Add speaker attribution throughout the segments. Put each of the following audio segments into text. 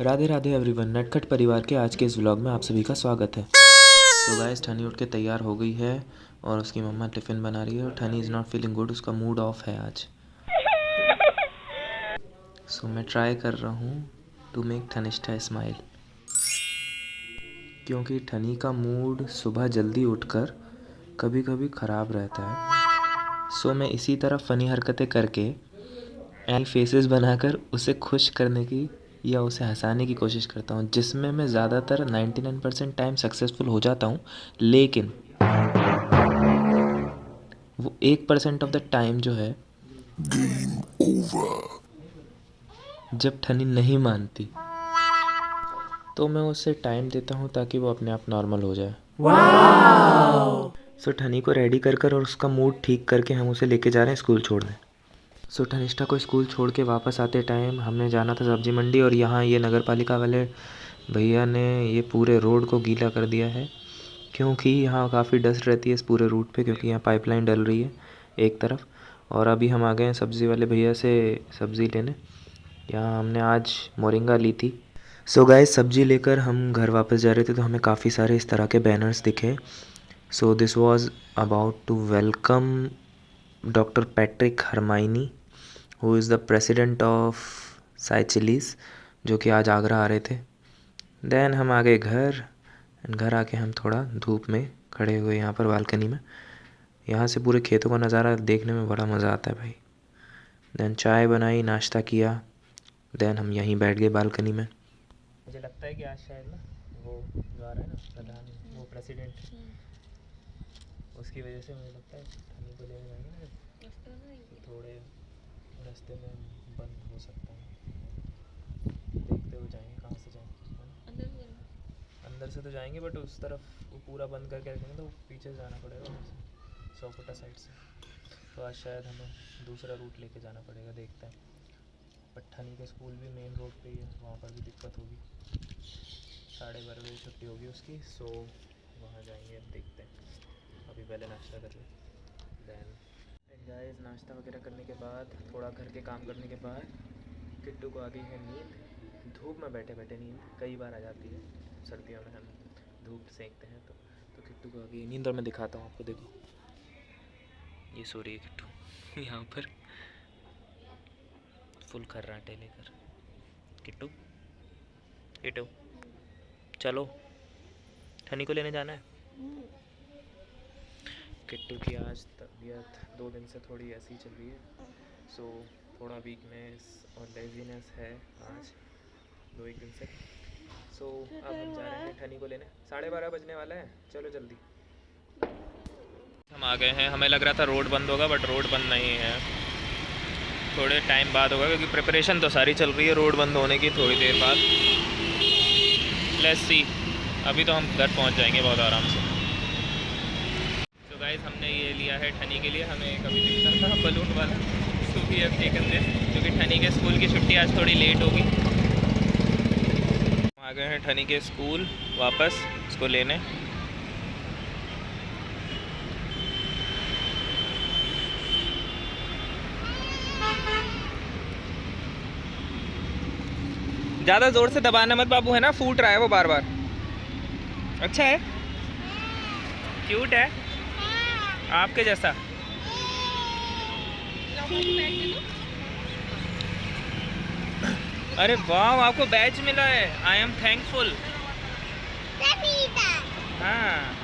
Speaker 1: Radhe Radhe everyone, नटखट परिवार के आज के इस व्लॉग में आप सभी का स्वागत है। तो गाइस, ठनी उठ के तैयार हो गई है और उसकी मम्मा टिफ़िन बना रही है और ठनी इज़ नॉट फीलिंग गुड, उसका मूड ऑफ है आज। सो मैं ट्राई कर रहा हूँ टू मेक ठनिष्ठा स्माइल, क्योंकि ठनी का मूड सुबह जल्दी उठकर कभी कभी ख़राब रहता है। सो मैं इसी तरह फ़नी हरकतें करके एंड फेसेस बनाकर उसे खुश करने की या उसे हंसाने की कोशिश करता हूँ, जिसमें मैं ज़्यादातर 99% टाइम सक्सेसफुल हो जाता हूँ। लेकिन वो 1% ऑफ द टाइम जो है, जब ठनी नहीं मानती, तो मैं उसे टाइम देता हूँ ताकि वो अपने आप नॉर्मल हो जाए। सो ठनी को रेडी कर कर और उसका मूड ठीक करके हम उसे लेके जा रहे हैं स्कूल छोड़ने। सो ठनिष्ठा को स्कूल छोड़ के वापस आते टाइम हमने जाना था सब्जी मंडी, और यहाँ ये नगर पालिका वाले भैया ने ये पूरे रोड को गीला कर दिया है, क्योंकि यहाँ काफ़ी डस्ट रहती है इस पूरे रूट पे, क्योंकि यहाँ पाइपलाइन डल रही है एक तरफ। और अभी हम आ गए हैं सब्ज़ी वाले भैया से सब्ज़ी लेने। यहाँ हमने आज मोरिंगा ली थी। सो गाइस, सब्ज़ी लेकर हम घर वापस जा रहे थे तो हमें काफ़ी सारे इस तरह के बैनर्स दिखे। So this was about to welcome doctor Patrick Hermione, who is the president of Sai chillies, जो कि आज आगरा आ रहे थे। देन हम आ गए घर आके हम थोड़ा धूप में खड़े हुए यहाँ पर बालकनी में। यहाँ से पूरे खेतों का नज़ारा देखने में बड़ा मज़ा आता है भाई। देन चाय बनाई, नाश्ता किया, देन हम यहीं बैठ गए बालकनी में। मुझे लगता है कि आज शायद ना वो जो आ रहा है ना प्रधान, वो प्रेसिडेंट, उसकी वजह से मुझे लगता है ठंडी को लेने जाएंगे ना तो थोड़े रास्ते में बंद हो सकता है। देखते हुए जाएंगे कहाँ से जाएंगे, अंदर से तो जाएंगे बट उस तरफ वो पूरा बंद करके रखेंगे तो पीछे जाना पड़ेगा वहाँ से चौकुटा साइड से। तो आज शायद हमें दूसरा रूट लेके जाना पड़ेगा, देखते हैं। बट ठनी के स्कूल भी मेन रोड पे ही है, वहाँ पर भी दिक्कत होगी। 12:30 बजे छुट्टी होगी उसकी, सो वहाँ जाएंगे, देखते हैं। अभी पहले नाश्ता कर लें। देन गाइस, नाश्ता वगैरह करने के बाद, थोड़ा घर के काम करने के बाद, किट्टू को आ गई है नींद। धूप में बैठे बैठे नींद कई बार आ जाती है सर्दियों में, हम धूप सेंकते हैं तो किट्टू को आ गई नींद। और मैं दिखाता हूँ आपको, देखो ये सो रही है किट्टू यहाँ पर फुल खर्राटे लेकर। किट्टू किट्टू चलो, ठनी को लेने जाना है। किट्टू की आज तबीयत 2 दिन से थोड़ी ऐसी चल रही है, सो थोड़ा वीकनेस और लेजीनेस है आज 2-1 दिन से। सो अब हम जा रहे हैं ठनी को लेने, 12:30 बजने वाला है, चलो जल्दी। हम आ गए हैं। हमें लग रहा था रोड बंद होगा बट रोड बंद नहीं है, थोड़े टाइम बाद होगा, क्योंकि प्रिपरेशन तो सारी चल रही है रोड बंद होने की थोड़ी देर बाद। लेट्स सी, अभी तो हम घर पहुंच जाएंगे बहुत आराम से। तो गाइस, हमने ये लिया है ठनी के लिए, हमें कभी दिखता था बलून वाला, so we have taken this, क्योंकि ठनी के स्कूल की छुट्टी आज थोड़ी लेट होगी। आ गए हैं ठनी के स्कूल वापस इसको लेने। ज़्यादा ज़ोर से दबाना मत बाबू, है ना, फूट रहा है वो बार बार। अच्छा है, क्यूट है, आपके जैसा। अरे वाह, आपको बैच मिला है, आई एम थैंकफुल। हाँ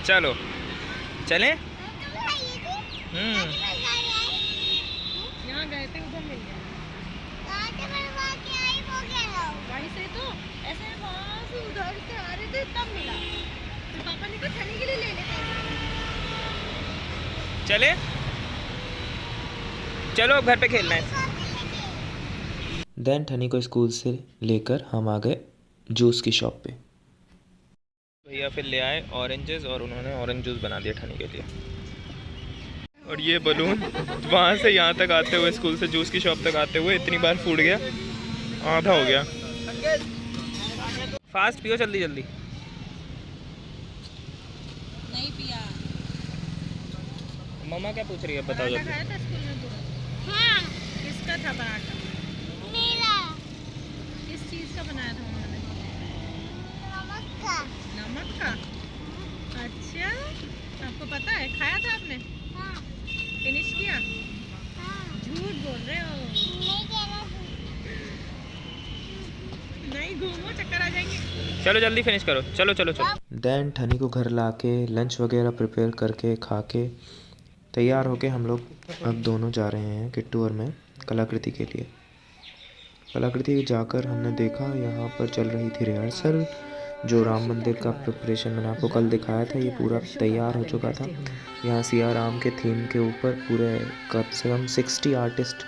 Speaker 1: चलो चलें।
Speaker 2: यहाँ गए थे, उधर मिल गया। वहीं से तो ऐसे वहाँ से उधर से आ रहे थे तब मिला, तो पापा ने कहा ठनी के लिए ले लेते हैं।
Speaker 1: चले चलो, अब घर पे खेलना है। देन ठनी को स्कूल से लेकर हम आ गए जूस की शॉप पे। भैया फिर ले आए ऑरेंजेस और उन्होंने ऑरेंज जूस बना दिया ठनी के लिए। और ये बलून वहाँ से यहाँ तक आते हुए, स्कूल से जूस की शॉप तक आते हुए इतनी बार फूट गया, आधा हो गया। फास्ट पियो, जल्दी जल्दी।
Speaker 2: नहीं पिया।
Speaker 1: मम्मा क्या पूछ रही है, बताओ जल्दी।
Speaker 2: खाया था स्कूल में? हाँ। किसका था पराठा? नीला। घूमो चक्कर आ जाएंगे।
Speaker 3: चलो जल्दी फिनिश करो, चलो चलो चलो।
Speaker 1: देन ठनी को घर लाके लंच वगैरह प्रिपेयर करके खा के तैयार होके हम लोग अब दोनों जा रहे हैं, किट्टू और मैं, कलाकृति के लिए। कलाकृति जाकर हमने देखा यहाँ पर चल रही थी रिहर्सल। जो राम मंदिर का प्रिपरेशन मैंने आपको कल दिखाया था, ये पूरा तैयार हो चुका था। यहाँ सिया राम के थीम के ऊपर पूरे कम से कम 60 आर्टिस्ट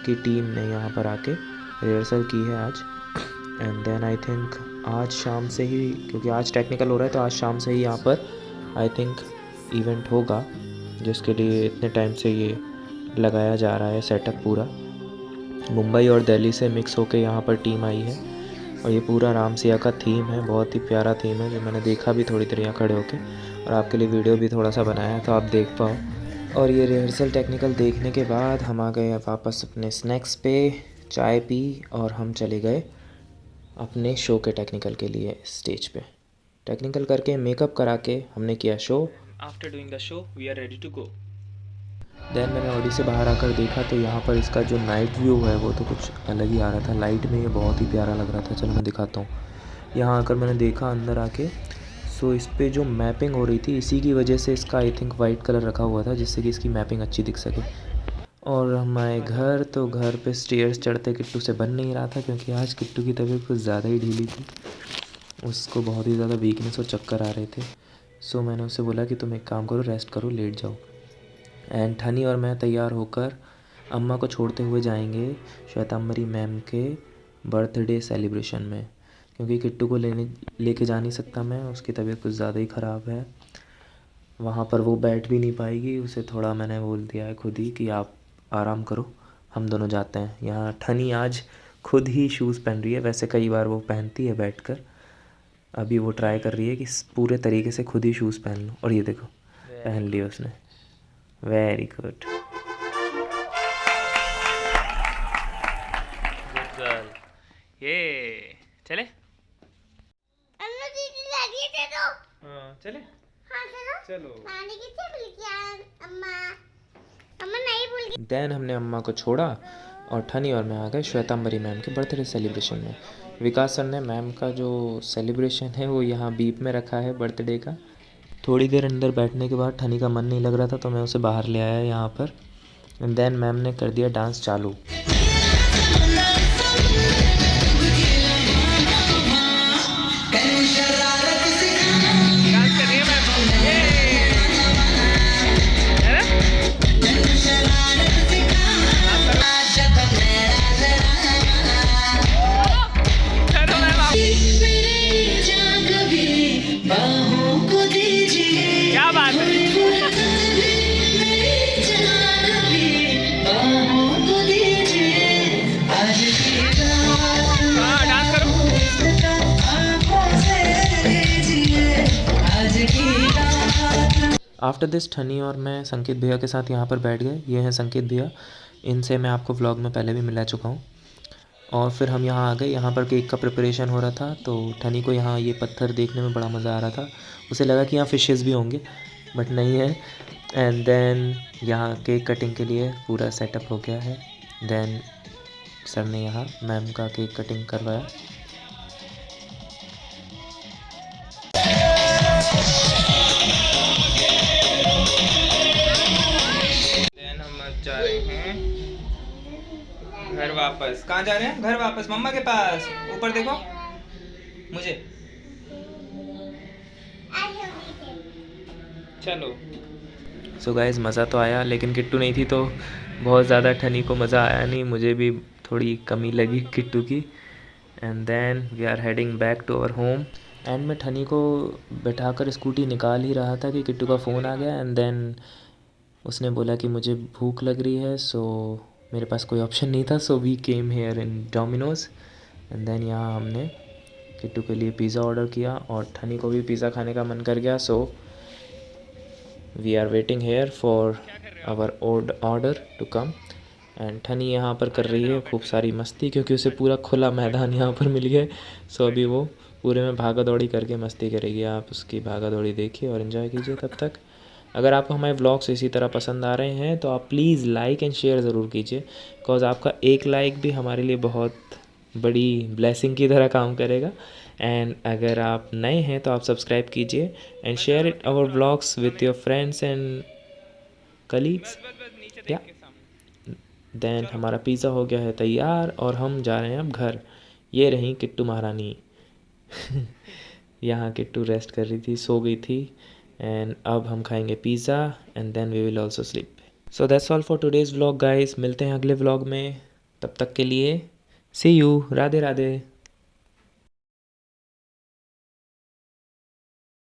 Speaker 1: की टीम ने यहाँ पर आके रिहर्सल की है आज। एंड देन आई थिंक आज शाम से ही, क्योंकि आज टेक्निकल हो रहा है तो आज शाम से ही यहाँ पर आई थिंक इवेंट होगा, जिसके लिए इतने टाइम से ये लगाया जा रहा है सेटअप पूरा। मुंबई और दिल्ली से मिक्स होके यहाँ पर टीम आई है और ये पूरा राम सिया का थीम है। बहुत ही प्यारा थीम है, जो मैंने देखा भी थोड़ी देर यहाँ खड़े होके, और आपके लिए वीडियो भी थोड़ा सा बनाया तो आप देख पाओ। और ये रिहर्सल टेक्निकल देखने के बाद हम आ गए वापस अपने स्नैक्स पे, चाय पी और हम चले गए अपने शो के टेक्निकल के लिए स्टेज पे। टेक्निकल करके मेकअप करा के हमने किया show.
Speaker 3: After doing the show we are ready to go.
Speaker 1: Then मैंने ऑडी से बाहर आकर देखा तो यहाँ पर इसका जो नाइट व्यू है वो तो कुछ अलग ही आ रहा था। लाइट में ये बहुत ही प्यारा लग रहा था। चलो मैं दिखाता हूँ। यहाँ आकर मैंने देखा अंदर आके, सो इस पर जो मैपिंग हो रही थी, इसी की वजह से इसका आई थिंक वाइट कलर रखा हुआ था, जिससे कि इसकी मैपिंग अच्छी दिख सके। और हमारे घर तो घर पे स्टेयर्स चढ़ते किट्टू से बन नहीं रहा था, क्योंकि आज किट्टू की तबीयत कुछ ज़्यादा ही ढीली थी। उसको बहुत ही ज़्यादा वीकनेस और चक्कर आ रहे थे। सो मैंने उससे बोला कि तुम एक काम करो, रेस्ट करो, लेट जाओ। एंड ठनी और मैं तैयार होकर अम्मा को छोड़ते हुए जाएंगे श्वेतांबरी मैम के बर्थडे सेलिब्रेशन में, क्योंकि किट्टू को लेके जा नहीं सकता मैं, उसकी तबीयत कुछ ज़्यादा ही ख़राब है। वहाँ पर वो बैठ भी नहीं पाएगी। उसे थोड़ा मैंने बोल दिया है खुद ही कि आप आराम करो, हम दोनों जाते हैं। यहाँ ठनी आज खुद ही शूज़ पहन रही है। वैसे कई बार वो पहनती है बैठकर, अभी वो ट्राई कर रही है कि पूरे तरीके से खुद ही शूज़ पहन लो। और ये देखो पहन लिया उसने। Very good,
Speaker 3: good girl. ये चले।
Speaker 2: अन्नू दीदी लगी थे तो।
Speaker 3: हाँ चले।
Speaker 2: हाँ चलो।
Speaker 3: चलो।
Speaker 2: नानी की चपली क्या अम्मा? अम्मा नहीं भूल गई।
Speaker 1: देन हमने अम्मा को छोड़ा और ठनी और मैं आ गए श्वेतांबरी मैम के बर्थडे सेलिब्रेशन में। विकास सर ने मैम का जो सेलिब्रेशन है वो यहाँ बीप में रखा है बर्थडे का। थोड़ी देर अंदर बैठने के बाद ठनी का मन नहीं लग रहा था, तो मैं उसे बाहर ले आया यहाँ पर। एंड देन मैम ने कर दिया डांस चालू।
Speaker 3: डांस कर रही है मैम। ये है ना? चलो मैम आप। क्या बात है। हाँ डांस करो।
Speaker 1: आफ्टर दिस ठनी और मैं संकेत भैया के साथ यहाँ पर बैठ गए। ये हैं संकेत भैया, इनसे मैं आपको व्लॉग में पहले भी मिला चुका हूँ। और फिर हम यहाँ आ गए। यहाँ पर केक का प्रिपरेशन हो रहा था, तो ठनी को यहाँ ये पत्थर देखने में बड़ा मज़ा आ रहा था। उसे लगा कि यहाँ फिशेस भी होंगे, बट नहीं है। एंड देन यहाँ केक कटिंग के लिए पूरा सेटअप हो गया है। देन सर ने यहाँ मैम का केक कटिंग करवाया।
Speaker 3: देन हम जा रहे हैं घर वापस। कहाँ जा रहे हैं? घर वापस, मम्मा के पास। ऊपर देखो मुझे। चलो।
Speaker 1: सो गाइस मज़ा तो आया, लेकिन किट्टू नहीं थी तो बहुत ज़्यादा ठनी को मज़ा आया नहीं। मुझे भी थोड़ी कमी लगी किट्टू की। And then we are heading back to our home. And मैं ठनी को बैठाकर स्कूटी निकाल ही रहा था कि किट्टू का फ़ोन आ गया। एंड देन उसने बोला कि मुझे भूख लग रही है। सो मेरे पास कोई ऑप्शन नहीं था, so we came here in Domino's. And then यहाँ हमने किट्टू के लिए पिज़्ज़ा ऑर्डर किया और ठनी को भी पिज़्ज़ा खाने का मन कर गया। So we are waiting here for our order to come. And ठनी यहाँ पर कर रही है खूब सारी मस्ती, क्योंकि उसे पूरा खुला मैदान यहाँ पर मिल गया। सो अभी वो पूरे में भागा दौड़ी करके मस्ती करेगी। आप उसकी भागा दौड़ी देखिए और इन्जॉय कीजिए तब तक। अगर आपको हमारे व्लॉग्स इसी तरह पसंद आ रहे हैं तो आप प्लीज़ लाइक एंड शेयर ज़रूर कीजिए, बिकॉज़ आपका एक लाइक भी हमारे लिए बहुत बड़ी ब्लेसिंग की तरह काम करेगा। एंड अगर आप नए हैं तो आप सब्सक्राइब कीजिए and share it our vlogs with your friends and colleagues.
Speaker 3: नीचे
Speaker 1: या
Speaker 3: देख के सामने।
Speaker 1: देन हमारा पिज़्ज़ा हो गया है तैयार और हम जा रहे हैं अब घर। ये रही किट्टू महारानी। यहाँ किट्टू रेस्ट कर रही थी, सो गई थी। एंड अब हम खाएंगे pizza and then we will also sleep. So that's all for today's vlog guys. मिलते हैं अगले व्लॉग में, तब तक के लिए सी यू। राधे राधे।